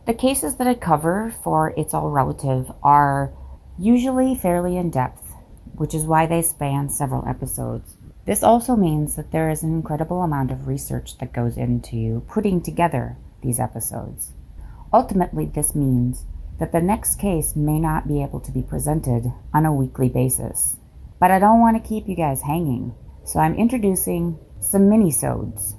The cases that I cover for It's All Relative are usually fairly in-depth, which is why they span several episodes. This also means that there is an incredible amount of research that goes into putting together these episodes. Ultimately, this means that the next case may not be able to be presented on a weekly basis. But I don't want to keep you guys hanging, so I'm introducing some mini-sodes.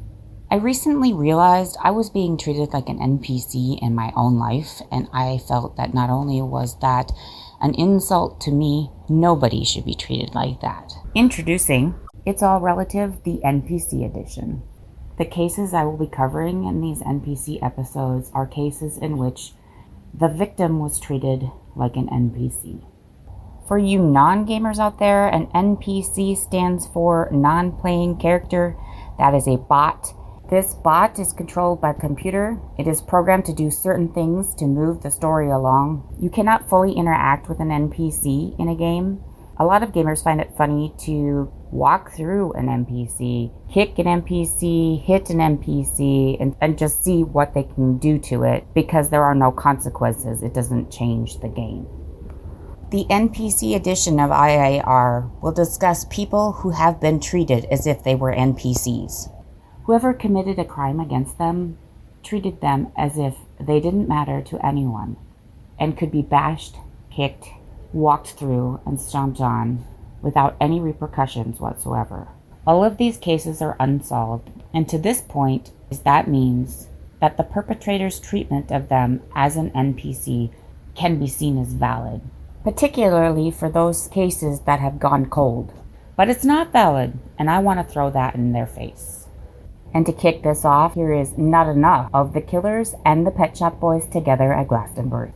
I recently realized I was being treated like an NPC in my own life, and I felt that not only was that an insult to me, nobody should be treated like that. Introducing It's All Relative, the NPC edition. The cases I will be covering in these NPC episodes are cases in which the victim was treated like an NPC. For you non-gamers out there, an NPC stands for non-playing character. That is a bot. This bot is controlled by the computer. It is programmed to do certain things to move the story along. You cannot fully interact with an NPC in a game. A lot of gamers find it funny to walk through an NPC, kick an NPC, hit an NPC, and just see what they can do to it because there are no consequences. It doesn't change the game. The NPC edition of IAR will discuss people who have been treated as if they were NPCs. Whoever committed a crime against them treated them as if they didn't matter to anyone and could be bashed, kicked, walked through, and stomped on without any repercussions whatsoever. All of these cases are unsolved, and to this point, that means that the perpetrator's treatment of them as an NPC can be seen as valid, particularly for those cases that have gone cold. But it's not valid, and I want to throw that in their face. And to kick this off, here is Not Enough of the Killers and the Pet Shop Boys together at Glastonbury.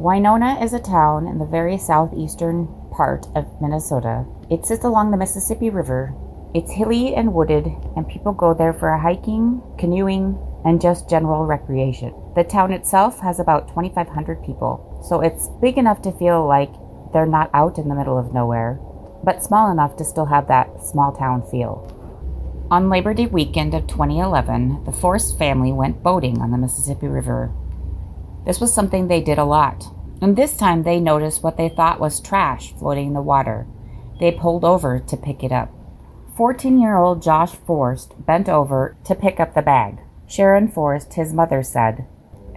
Winona is a town in the very southeastern part of Minnesota. It sits along the Mississippi River. It's hilly and wooded, and people go there for hiking, canoeing, and just general recreation. The town itself has about 2,500 people, so it's big enough to feel like they're not out in the middle of nowhere, but small enough to still have that small town feel. On Labor Day weekend of 2011, the Forrest family went boating on the Mississippi River. This was something they did a lot, and this time they noticed what they thought was trash floating in the water. They pulled over to pick it up. 14-year-old Josh Forrest bent over to pick up the bag. Sharon Forrest, his mother, said,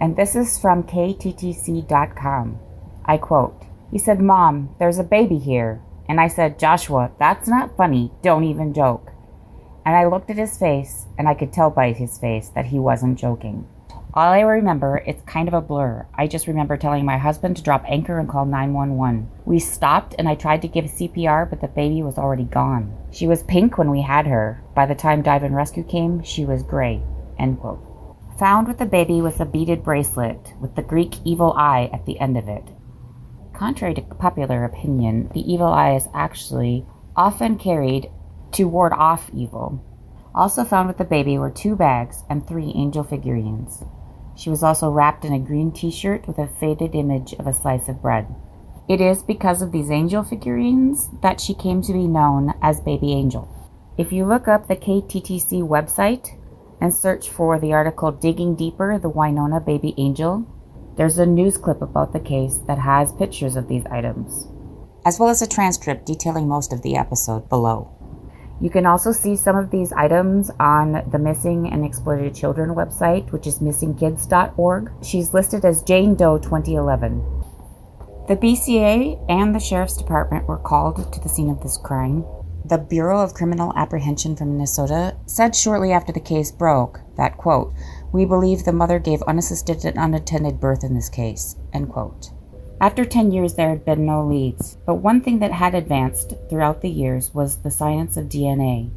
and this is from KTTC.com, I quote, he said, "Mom, there's a baby here." And I said, "Joshua, that's not funny, don't even joke." And I looked at his face, and I could tell by his face that he wasn't joking. All I remember, it's kind of a blur. I just remember telling my husband to drop anchor and call 911. We stopped and I tried to give CPR, but the baby was already gone. She was pink when we had her. By the time dive and rescue came, she was gray. End quote. Found with the baby was a beaded bracelet with the Greek evil eye at the end of it. Contrary to popular opinion, the evil eye is actually often carried to ward off evil. Also found with the baby were 2 bags and 3 angel figurines. She was also wrapped in a green t-shirt with a faded image of a slice of bread. It is because of these angel figurines that she came to be known as Baby Angel. If you look up the KTTC website and search for the article Digging Deeper, the Winona Baby Angel, there's a news clip about the case that has pictures of these items, as well as a transcript detailing most of the episode below. You can also see some of these items on the Missing and Exploited Children website, which is missingkids.org. She's listed as Jane Doe 2011. The BCA and the Sheriff's Department were called to the scene of this crime. The Bureau of Criminal Apprehension from Minnesota said shortly after the case broke that, quote, "We believe the mother gave unassisted and unattended birth in this case," end quote. After 10 years, there had been no leads, but one thing that had advanced throughout the years was the science of DNA,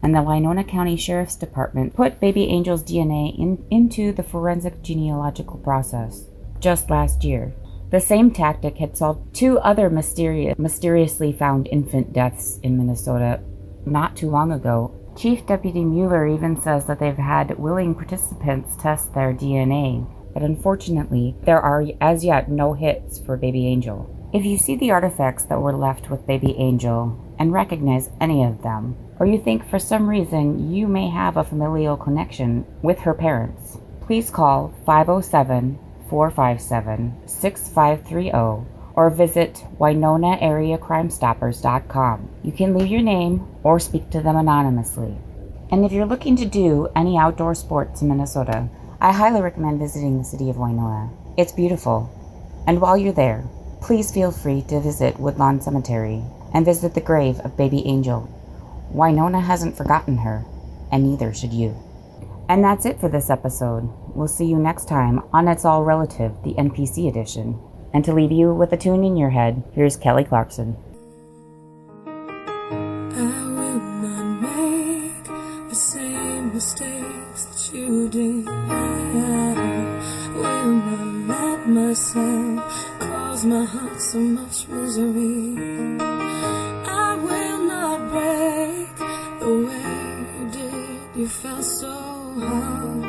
and the Winona County Sheriff's Department put baby Angel's DNA into the forensic genealogical process just last year. The same tactic had solved 2 other mysteriously found infant deaths in Minnesota not too long ago. Chief Deputy Mueller even says that they've had willing participants test their DNA, but unfortunately, there are as yet no hits for baby Angel. If you see the artifacts that were left with baby Angel and recognize any of them, or you think for some reason you may have a familial connection with her parents, please call 507-457-6530 or visit WinonaAreaCrimeStoppers.com. You can leave your name or speak to them anonymously. And if you're looking to do any outdoor sports in Minnesota, I highly recommend visiting the city of Winona. It's beautiful. And while you're there, please feel free to visit Woodlawn Cemetery and visit the grave of baby Angel. Winona hasn't forgotten her, and neither should you. And that's it for this episode. We'll see you next time on It's All Relative, the NPC edition. And to leave you with a tune in your head, here's Kelly Clarkson. I will not make the same mistakes that you did. I will not let myself cause my heart so much misery. I will not break the way you did. You felt so hard.